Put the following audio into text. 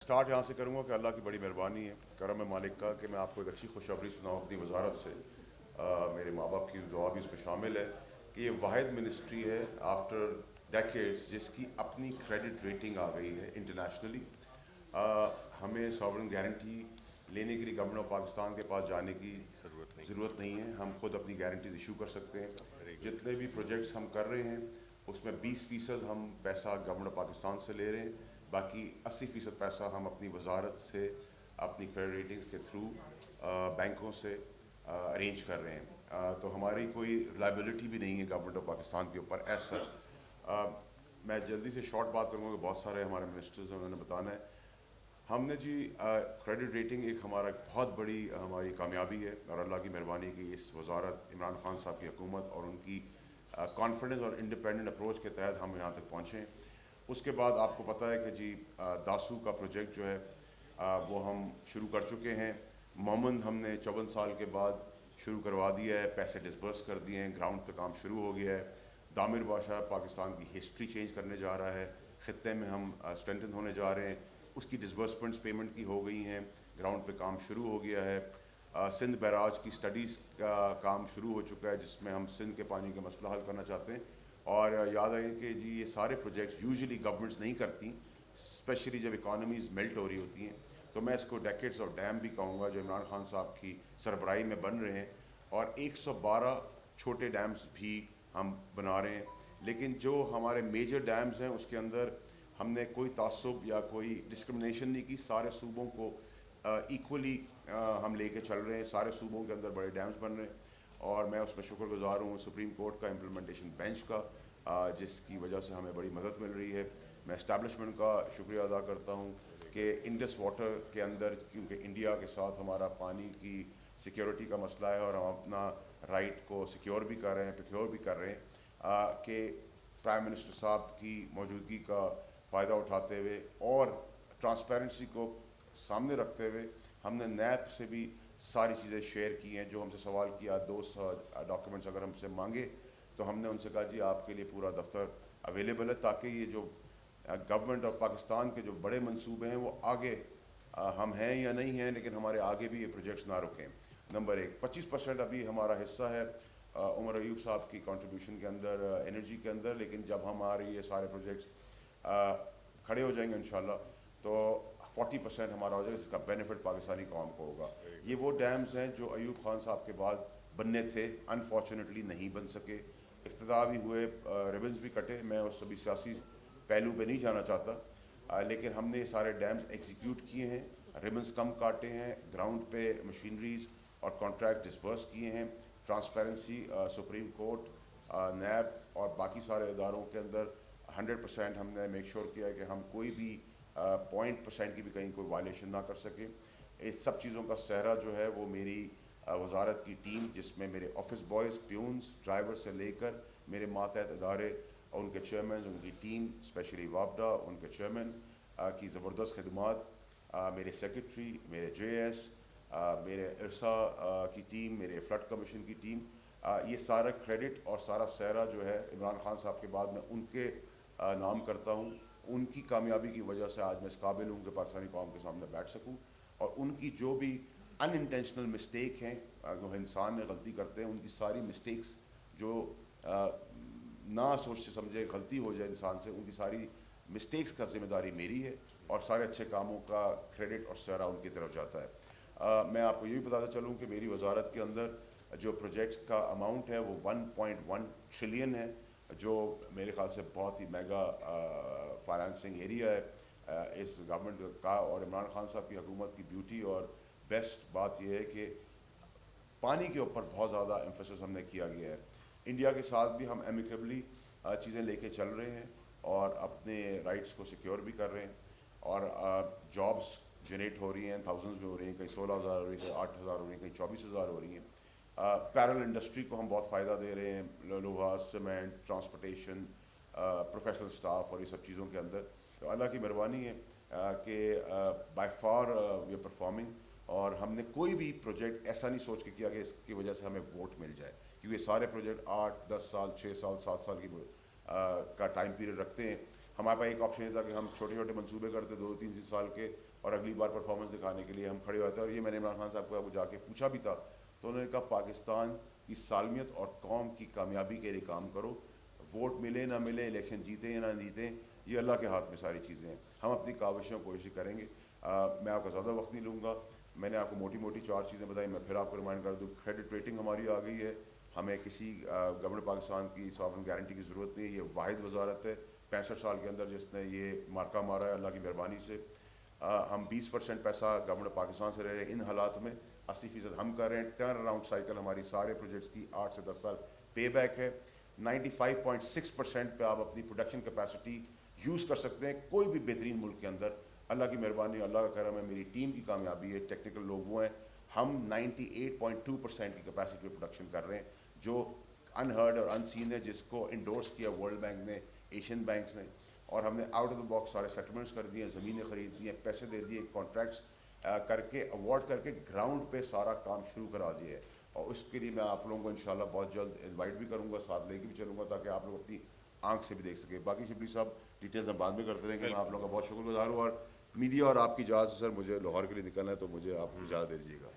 Start یہاں سے کروں گا کہ اللہ کی بڑی مہربانی ہے، کرم مالک کا کہ میں آپ کو ایک اچھی خوشخبری سناؤں اپنی وزارت سے۔ میرے ماں باپ کی دعا بھی اس میں شامل ہے کہ یہ واحد منسٹری ہے آفٹر ڈیکیڈز جس کی اپنی کریڈٹ ریٹنگ آ گئی ہے انٹرنیشنلی۔ ہمیں ساورن گارنٹی لینے کے لیے گورنمنٹ آف پاکستان کے پاس جانے کی ضرورت نہیں ہے، ہم خود اپنی گارنٹیز ایشو کر سکتے ہیں۔ جتنے بھی پروجیکٹس ہم کر رہے ہیں اس میں 20% ہم پیسہ گورنمنٹ آف پاکستان سے لے رہے ہیں، باقی 80% پیسہ ہم اپنی وزارت سے اپنی کریڈٹ ریٹنگز کے تھرو بینکوں سے ارینج کر رہے ہیں۔ تو ہماری کوئی لائبلٹی بھی نہیں ہے گورنمنٹ آف پاکستان کے اوپر ایسا۔ میں جلدی سے شارٹ بات کروں گا کہ بہت سارے ہمارے منسٹرز ہیں، انہوں نے بتانا ہے۔ ہم نے جی کریڈٹ ریٹنگ ایک ہمارا بہت بڑی ہماری کامیابی ہے، اور اللہ کی مہربانی کی اس وزارت عمران خان صاحب کی حکومت اور ان کی کانفیڈنس اور انڈیپینڈنٹ اپروچ کے تحت ہم یہاں تک پہنچے ہیں۔ اس کے بعد آپ کو پتہ ہے کہ جی داسو کا پروجیکٹ جو ہے وہ ہم شروع کر چکے ہیں۔ مومن ہم نے 54 سال کے بعد شروع کروا دیا ہے، پیسے ڈسبرس کر دیے ہیں، گراؤنڈ پہ کام شروع ہو گیا ہے۔ دامر بادشاہ پاکستان کی ہسٹری چینج کرنے جا رہا ہے، خطے میں ہم اسٹرینتھن ہونے جا رہے ہیں، اس کی ڈسبرسمنٹس پیمنٹ کی ہو گئی ہیں، گراؤنڈ پہ کام شروع ہو گیا ہے۔ سندھ بیراج کی سٹڈیز کا کام شروع ہو چکا ہے جس میں ہم سندھ کے پانی کا مسئلہ حل کرنا چاہتے ہیں۔ اور یاد رکھیں کہ جی یہ سارے پروجیکٹس یوزلی گورنمنٹس نہیں کرتی، اسپیشلی جب اکانومیز میلٹ ہو رہی ہوتی ہیں، تو میں اس کو ڈیکیڈز اور ڈیم بھی کہوں گا جو عمران خان صاحب کی سربراہی میں بن رہے ہیں، اور 112 چھوٹے ڈیمز بھی ہم بنا رہے ہیں۔ لیکن جو ہمارے میجر ڈیمز ہیں اس کے اندر ہم نے کوئی تعصب یا کوئی ڈسکرمنیشن نہیں کی، سارے صوبوں کو ایکولی ہم لے کے چل رہے ہیں، سارے صوبوں کے اندر بڑے ڈیمز بن رہے ہیں، اور میں اس میں شکر گزار ہوں سپریم کورٹ کا، امپلیمنٹیشن بینچ کا، جس کی وجہ سے ہمیں بڑی مدد مل رہی ہے۔ میں اسٹیبلشمنٹ کا شکریہ ادا کرتا ہوں کہ انڈس واٹر کے اندر، کیونکہ انڈیا کے ساتھ ہمارا پانی کی سیکیورٹی کا مسئلہ ہے اور ہم اپنا رائٹ کو سیکیور بھی کر رہے ہیں، پریکیور بھی کر رہے ہیں، کہ پرائم منسٹر صاحب کی موجودگی کا فائدہ اٹھاتے ہوئے اور ٹرانسپیرنسی کو سامنے رکھتے ہوئے ہم نے نیب سے بھی ساری چیزیں شیئر کی ہیں۔ جو ہم سے سوال کیا، دوست ڈاکیومنٹس اگر ہم سے مانگے تو ہم نے ان سے کہا جی آپ کے لیے پورا دفتر اویلیبل ہے، تاکہ یہ جو گورنمنٹ آف پاکستان کے جو بڑے منصوبے ہیں وہ آگے ہم ہیں یا نہیں ہیں لیکن ہمارے آگے بھی یہ پروجیکٹس نہ رکیں۔ نمبر ایک، 25% ابھی ہمارا حصہ ہے عمر ایوب صاحب کی کنٹریبیوشن کے اندر انرجی کے اندر، لیکن جب ہمارے یہ سارے پروجیکٹس کھڑے ہو جائیں گے انشاءاللہ تو 40% ہمارا ہو جائے گا، جس کا بینیفٹ پاکستانی قوم کو ہوگا۔ یہ وہ ڈیمز ہیں جو ایوب خان صاحب کے بعد بننے تھے، انفارچونیٹلی نہیں بن سکے، افتتاح بھی ہوئے، ریبنز بھی کٹے، میں اس سبھی سیاسی پہلو پہ نہیں جانا چاہتا، لیکن ہم نے یہ سارے ڈیمز ایگزیکیوٹ کیے ہیں، ریبنز کم کاٹے ہیں، گراؤنڈ پہ مشینریز اور کانٹریکٹ ڈسبرس کیے ہیں۔ ٹرانسپیرنسی سپریم کورٹ، نیب اور باقی سارے اداروں کے اندر 100% ہم نے میک شور کیا ہے کہ ہم کوئی بھی 0.% کی بھی کہیں کوئی وائلیشن نہ کر سکیں۔ اس سب چیزوں کا سہرا جو ہے وہ میری وزارت کی ٹیم، جس میں میرے آفس بوائز، پیونز، ڈرائیور سے لے کر میرے ماتحت ادارے اور ان کے چیئرمین، ان کی ٹیم، اسپیشلی وابڈا ان کے چیئرمین کی زبردست خدمات، میرے سیکرٹری، میرے جے ایس، میرے ارسا کی ٹیم، میرے فلڈ کمیشن کی ٹیم، یہ سارا کریڈٹ اور سارا سہرا جو ہے عمران خان صاحب کے بعد میں ان کے نام کرتا ہوں۔ ان کی کامیابی کی وجہ سے آج میں اس قابل ہوں کہ پاکستانی قوم کے سامنے بیٹھ سکوں، اور ان کی جو بھی ان انٹینشنل مسٹیک ہیں، جو انسان میں غلطی کرتے ہیں، ان کی ساری مسٹیکس جو نہ سوچ سے سمجھے غلطی ہو جائے انسان سے، ان کی ساری مسٹیکس کا ذمہ داری میری ہے، اور سارے اچھے کاموں کا کریڈٹ اور سہرا ان کی طرف جاتا ہے۔ میں آپ کو یہ بھی بتاتا چلوں کہ میری وزارت کے اندر جو پروجیکٹس کا اماؤنٹ ہے وہ 1.1 ٹریلین ہے، جو میرے خیال سے بہت ہی میگا فائنانسنگ ایریا ہے اس گورنمنٹ کا، اور عمران خان صاحب کی حکومت کی بیوٹی اور بیسٹ بات یہ ہے کہ پانی کے اوپر بہت زیادہ ایمفیسس ہم نے کیا گیا ہے۔ انڈیا کے ساتھ بھی ہم ایمیکیبلی چیزیں لے کے چل رہے ہیں اور اپنے رائٹس کو سیکیور بھی کر رہے ہیں، اور جابس جنریٹ ہو رہی ہیں، تھاؤزنڈز میں ہو رہی ہیں، کہیں 16,000 ہو رہی ہیں، کہیں 8,000 ہو رہی ہیں، کہیں 24,000 ہو رہی ہیں۔ پیرل انڈسٹری کو ہم بہت فائدہ دے رہے ہیں، لوہا، سیمنٹ، ٹرانسپورٹیشن، پروفیشنل سٹاف اور یہ سب چیزوں کے اندر۔ تو اللہ کی مہربانی ہے کہ by far we are performing, اور ہم نے کوئی بھی پروجیکٹ ایسا نہیں سوچ کے کیا کہ اس کی وجہ سے ہمیں ووٹ مل جائے، کیونکہ یہ سارے پروجیکٹ 8، 10 سال، 6 سال، 7 سال کی کا ٹائم پیریڈ رکھتے ہیں۔ ہمارے پاس ایک آپشن یہ تھا کہ ہم چھوٹے چھوٹے منصوبے کرتے 2-3 سال کے، اور اگلی بار پرفارمنس دکھانے کے لیے ہم کھڑے ہوتے ہیں. اور یہ میں نے عمران خان صاحب کو جا کے پوچھا بھی تھا تو انہوں نے کہا پاکستان کی سالمیت اور قوم کی کامیابی کے لیے کام کرو. ووٹ ملے نہ ملے, الیکشن جیتیں یا نہ جیتیں, یہ اللہ کے ہاتھ میں ساری چیزیں ہیں. ہم اپنی کاوشوں کوشش کریں گے. میں آپ کا زیادہ وقت نہیں لوں گا. میں نے آپ کو موٹی موٹی 4 چیزیں بتائی. میں پھر آپ کو ریمائنڈ کر دوں, کریڈٹ ریٹنگ ہماری آ گئی ہے. ہمیں کسی گورنمنٹ پاکستان کی ساورن گارنٹی کی ضرورت نہیں ہے. یہ واحد وزارت ہے 65 سال کے اندر جس نے یہ مارکہ مارا ہے, اللہ کی مہربانی سے. ہم 20% پیسہ گورنمنٹ پاکستان سے رہ رہے ہیں ان حالات میں, 80% ہم کر رہے ہیں. ٹرن اراؤنڈ سائیکل ہماری سارے پروجیکٹس کی 8 سے 10 سال پے بیک ہے. 95.6% پہ آپ اپنی پروڈکشن کیپیسٹی یوز کر سکتے ہیں کوئی بھی بہترین ملک کے اندر. اللہ کی مہربانی, اللہ کا کرم ہے, میری ٹیم کی کامیابی ہے, ٹیکنیکل لوگ وہ ہیں. ہم 98.2% کی کیپیسٹی پہ پروڈکشن کر رہے ہیں جو انہرڈ اور ان سین ہے, جس کو انڈورس کیا ورلڈ بینک نے, ایشین بینکس نے. اور ہم نے آؤٹ آف دا باکس سارے سیٹلمنٹس کر دیے ہیں, زمینیں خرید دی ہیں, پیسے دے دیے, کانٹریکٹس کر کے اوارڈ کر کے گراؤنڈ پہ سارا کام شروع کرا دیا ہے. اور اس کے لیے میں آپ لوگوں کو انشاءاللہ بہت جلد انوائٹ بھی کروں گا, ساتھ لے کے بھی چلوں گا تاکہ آپ لوگ اپنی آنکھ سے بھی دیکھ سکیں. باقی شبلی صاحب ڈیٹیلز ہم بعد میں کرتے رہیں گے. میں آپ لوگوں کا بہت شکر گزار ہوں. اور میڈیا اور آپ کی اجازت سے سر مجھے لاہور کے لیے نکلنا ہے تو مجھے آپ اجازت دے دیجیے گا.